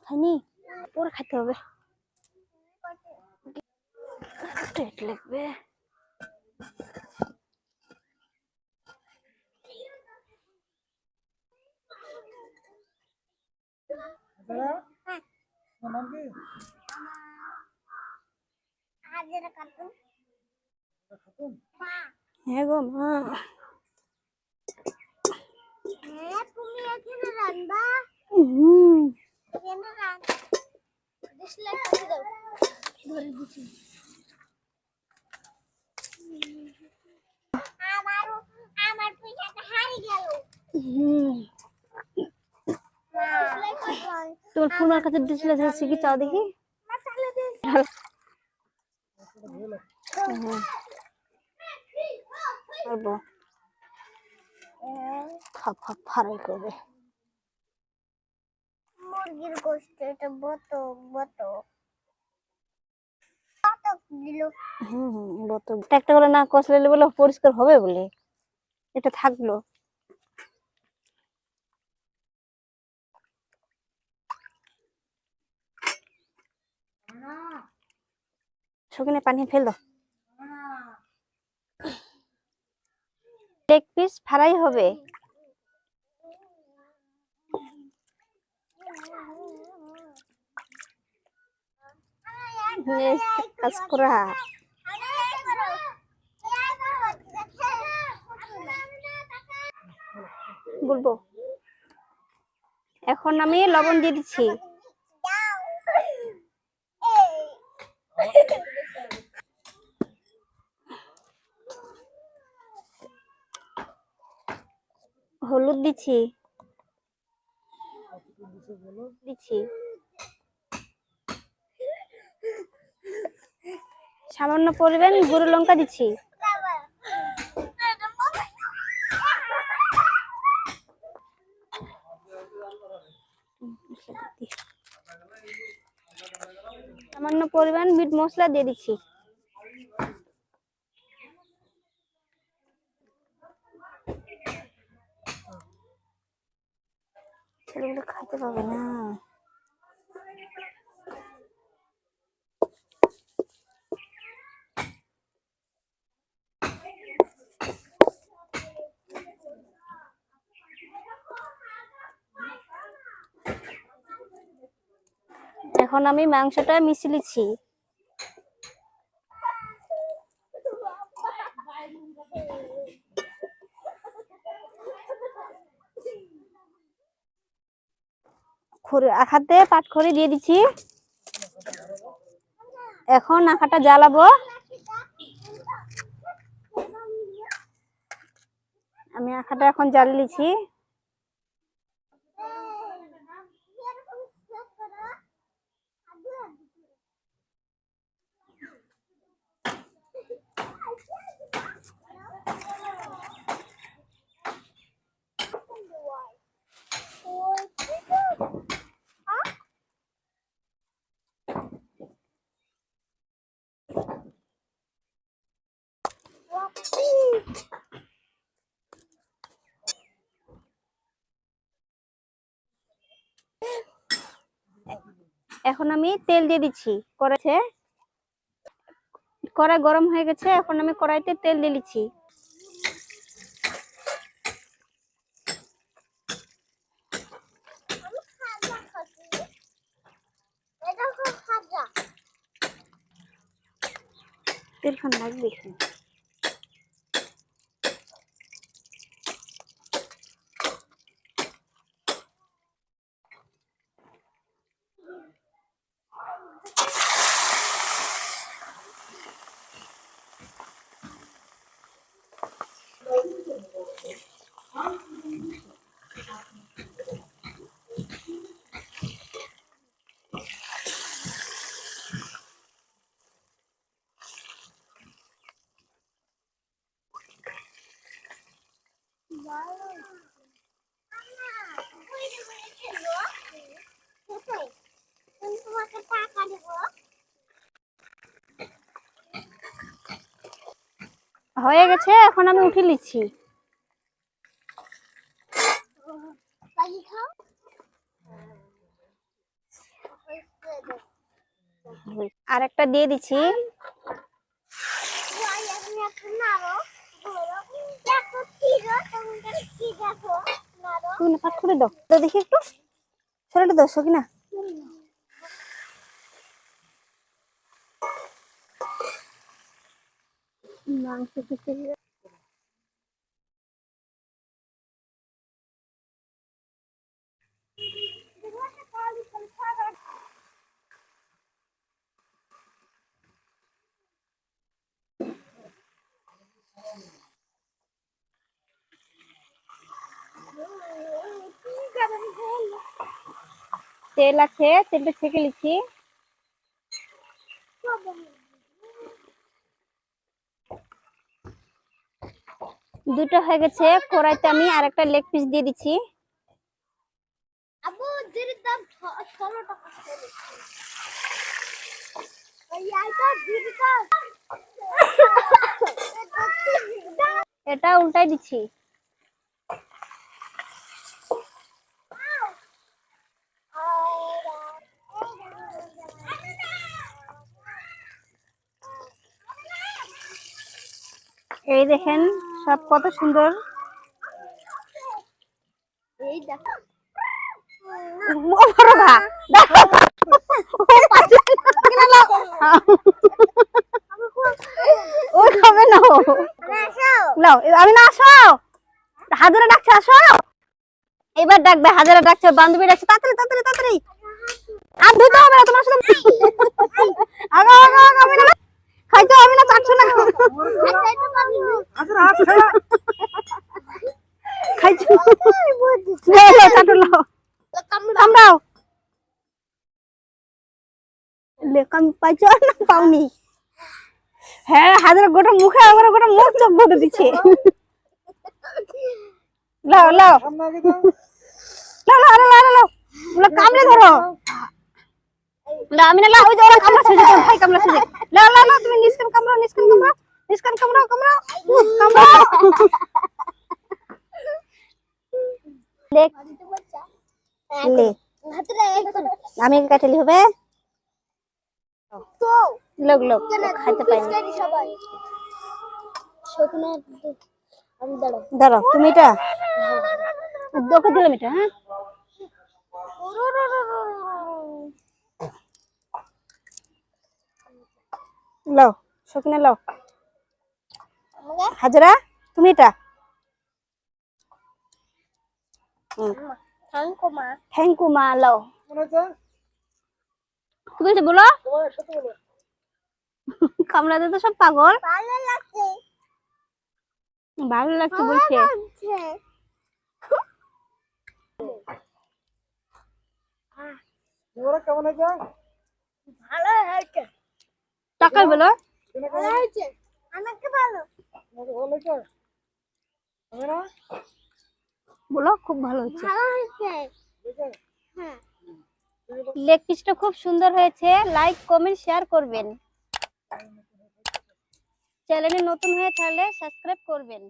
খাইনি পরে খেতে হবে, টেট লাগবে। হ্যাঁ গো মা, তুমি এখানে রান্না এখানে রান্না ডিসলাইক করে দাও, ধরে দিচ্ছি। আমার পয়সাটা হারিয়ে গেল। তোর ফোনের কাছে ডিসপ্লে যাচ্ছে কি, চাও দেখি। ফারাই করবে মুরগির গোশত, এটা বতক বতক দিল। বতক একটা করে না কষলে বলে পরিষ্কার হবে বলে এটা থাকলো। শুকনে পানি ফেল দাও। লেগ পিস ফ্রাই হবে। কাজ করা বলবো। এখন আমি লবণ দিয়ে দিচ্ছি। হলুদ দিচ্ছি সামান্য পরিমাণ গুঁড়ো লঙ্কা দিচ্ছি। সামান্য পরিমাণ মিট মশলা দিয়ে দিচ্ছি। ছেলেগুলো খাইতে পাবে না। এখন আমি মাংসটা মিশিয়ে নিচ্ছি। আখাতে পাটখড়ি দিয়ে দিচ্ছি। এখন আখাটা জ্বালাবো। আমি আখাটা এখন জ্বালিয়ে নিচ্ছি। এখন আমি তেল দিয়ে দিচ্ছি। কড়াই গরম হয়ে গেছে, এখন আমি কড়াইতে তেল দিয়ে দিচ্ছি। তেল খান লাগবে। হয়ে গেছে, এখন আমি উঠে নিচ্ছি। পাখি খাও। আর একটা দিয়ে দিচ্ছি। তুমি না পাট করে দাও, তো দেখি একটু সরাটা দাও সকিনা। মাংস পিসে তেল আছে, তেলটা ছেঁকে নিচ্ছি। দুটো হয়ে গেছে, কড়াইতে আমি আর একটা লেগ পিস দিয়ে দিচ্ছি। আবু জির দাম 16 টাকা করে। ওই আইটা জির দাম। এটা উল্টাই দিচ্ছি। এই দেখেন সব কত সুন্দর। এই দেখো ওই খাবে না, লাও আমি না। আসো, হাজারা ডাকছে, আসো। এবার ডাকবে, হাজারা ডাকছে, বান্ধবী ডাকছে, তাড়াতাড়ি তাড়াতাড়ি তাড়াতাড়ি। আর ধুইতে হবে না তোমার সাথে। আগো আগো আগো, আমি না খাইতে হবে না, চাচ্ছ না। খাইছো, লাও লাও চাটো লাও, কামড়াও। লে কাম পাইছো না পাওনি? হ্যাঁ, হাজার গোটা মুখে আবার গোটা মুখ চোখ ভরে দিচ্ছে। লাও লাও লাও লাও লাও লাও লাও, কামড়ে ধরো। না আমি না, লাও, ওই যে ওরা কামড়া ছেড়ে, ভাই কামড়া ছেড়ে। লাও লাও লাও, তুমি নিস্কান কামড়াও, নিস্কান কামড়াও, নিস্কান কামড়াও, কামড়াও কামড়াও। লে লে, আমি কাটলি হবে তো লোক লোক খাইতে পাইনি। সবাই শুকনো আমি দাঁড়াও। দাঁড়াও, তুমি এটা ওকে দিলাম এটা। হ্যাঁ, লাও সকিনা লাও। হাজরা তুমি এটা। থ্যাংক ইউ মা। থ্যাংক ইউ মা, লাও। তুমি যে বলো কামড়াতে তো সব পাগল। ভালো লাগছে। ভালো লাগছে বলছে। কেমন হয়েছে? ভালো হয়েছে। টাকাই বলো। ভালো হয়েছে। আমাকে ভালো। ভালো হয়েছে? হবে না? বলো খুব ভালো হচ্ছে। ভালো হয়েছে। হয়েছে? হ্যাঁ। লেগ পিসটা খুব সুন্দর হয়েছে। লাইক কমেন্ট শেয়ার করবেন। চ্যানেলে নতুন হয়ে থাকলে সাবস্ক্রাইব করবেন।